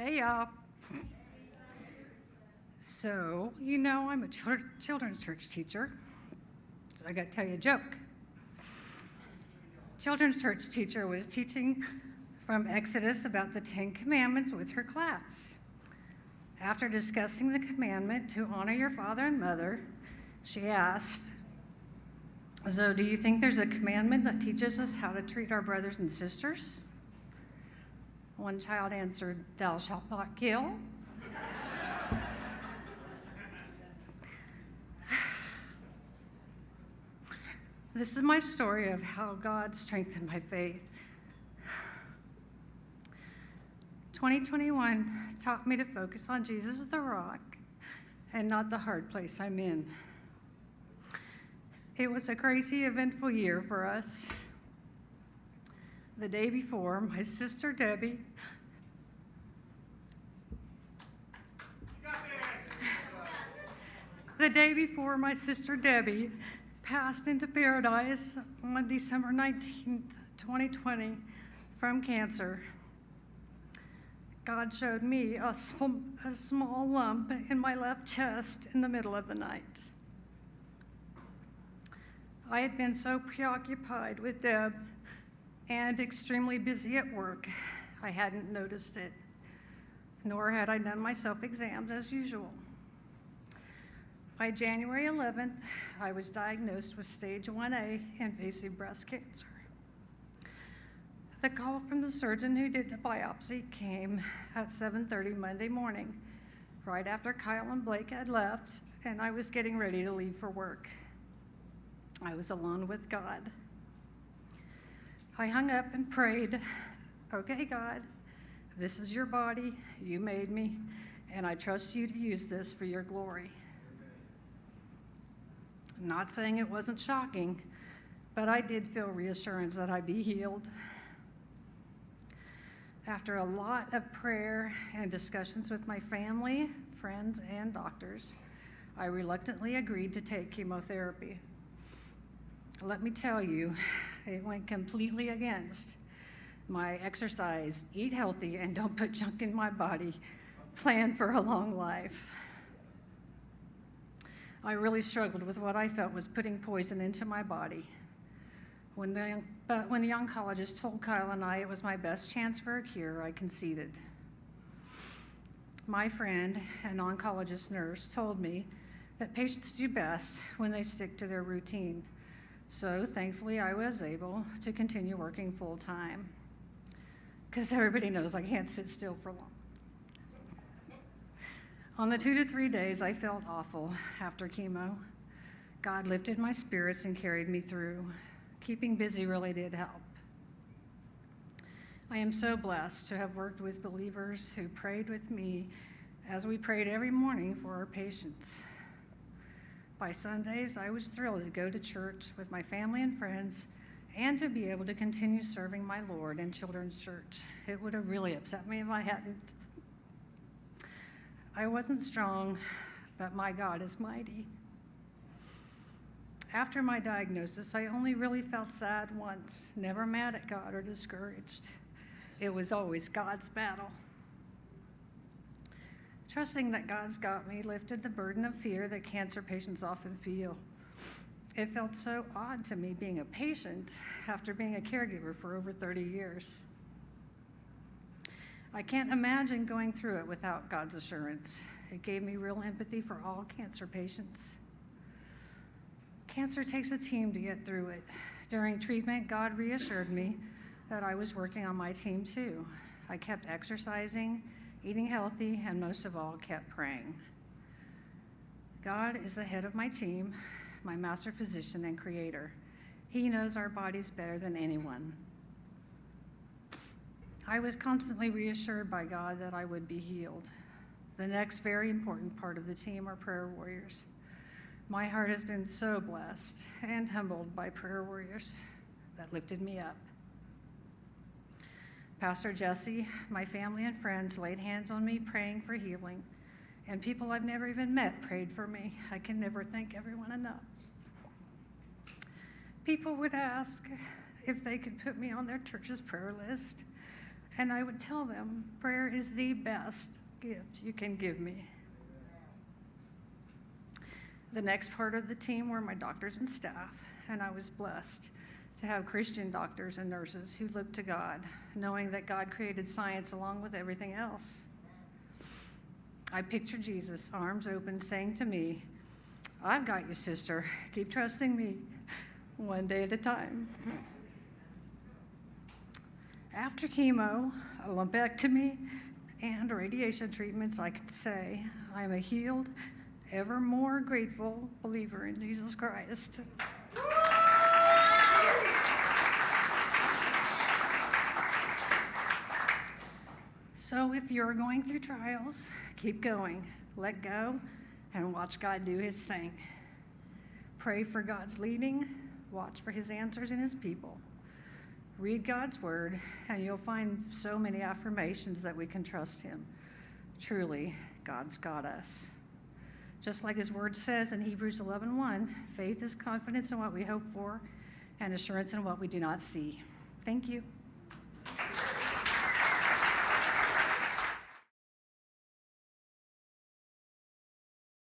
Hey, y'all. So, I'm a children's church teacher, so I got to tell you a joke. Children's church teacher was teaching from Exodus about the 10 Commandments with her class. After discussing the commandment to honor your father and mother, she asked, so do you think there's a commandment that teaches us how to treat our brothers and sisters? One child answered, thou shalt not kill. This is my story of how God strengthened my faith. 2021 taught me to focus on Jesus the rock and not the hard place I'm in. It was a crazy, eventful year for us. The day before, my sister Debbie passed into paradise on December 19th, 2020, from cancer. God showed me a small lump in my left chest in the middle of the night. I had been so preoccupied with Deb and extremely busy at work, I hadn't noticed it, nor had I done my self-exams as usual. By January 11th, I was diagnosed with stage 1A invasive breast cancer. The call from the surgeon who did the biopsy came at 7:30 Monday morning, right after Kyle and Blake had left, and I was getting ready to leave for work. I was alone with God. I hung up and prayed, okay, God, this is your body, you made me, and I trust you to use this for your glory. I'm not saying it wasn't shocking, but I did feel reassurance that I'd be healed. After a lot of prayer and discussions with my family, friends, and doctors, I reluctantly agreed to take chemotherapy. Let me tell you, it went completely against my exercise, eat healthy, and don't put junk in my body plan for a long life. I really struggled with what I felt was putting poison into my body. When the oncologist told Kyle and I it was my best chance for a cure, I conceded. My friend, an oncologist nurse, told me that patients do best when they stick to their routine. So thankfully, I was able to continue working full time, because everybody knows I can't sit still for long. On the 2 to 3 days I felt awful after chemo, God lifted my spirits and carried me through. Keeping busy really did help. I am so blessed to have worked with believers who prayed with me as we prayed every morning for our patients. By Sundays, I was thrilled to go to church with my family and friends and to be able to continue serving my Lord in children's church. It would have really upset me if I hadn't. I wasn't strong, but my God is mighty. After my diagnosis, I only really felt sad once, never mad at God or discouraged. It was always God's battle. Trusting that God's got me lifted the burden of fear that cancer patients often feel. It felt so odd to me being a patient after being a caregiver for over 30 years. I can't imagine going through it without God's assurance. It gave me real empathy for all cancer patients. Cancer takes a team to get through it. During treatment, God reassured me that I was working on my team too. I kept exercising, eating healthy, and most of all, kept praying. God is the head of my team, my master physician and creator. He knows our bodies better than anyone. I was constantly reassured by God that I would be healed. The next very important part of the team are prayer warriors. My heart has been so blessed and humbled by prayer warriors that lifted me up. Pastor Jesse, my family and friends laid hands on me praying for healing, and people I've never even met prayed for me. I can never thank everyone enough. People would ask if they could put me on their church's prayer list, And I would tell them, prayer is the best gift you can give me. The next part of the team were my doctors and staff, and I was blessed to have Christian doctors and nurses who looked to God, knowing that God created science along with everything else. I picture Jesus, arms open, saying to me, "I've got you, sister. Keep trusting me, one day at a time." After chemo, a lumpectomy, and radiation treatments, I can say I am a healed, ever more grateful believer in Jesus Christ. So if you're going through trials, keep going, let go, and watch God do his thing. Pray for God's leading, watch for his answers in his people. Read God's word, and you'll find so many affirmations that we can trust him. Truly, God's got us. Just like his word says in Hebrews 11:1, faith is confidence in what we hope for and assurance in what we do not see. Thank you.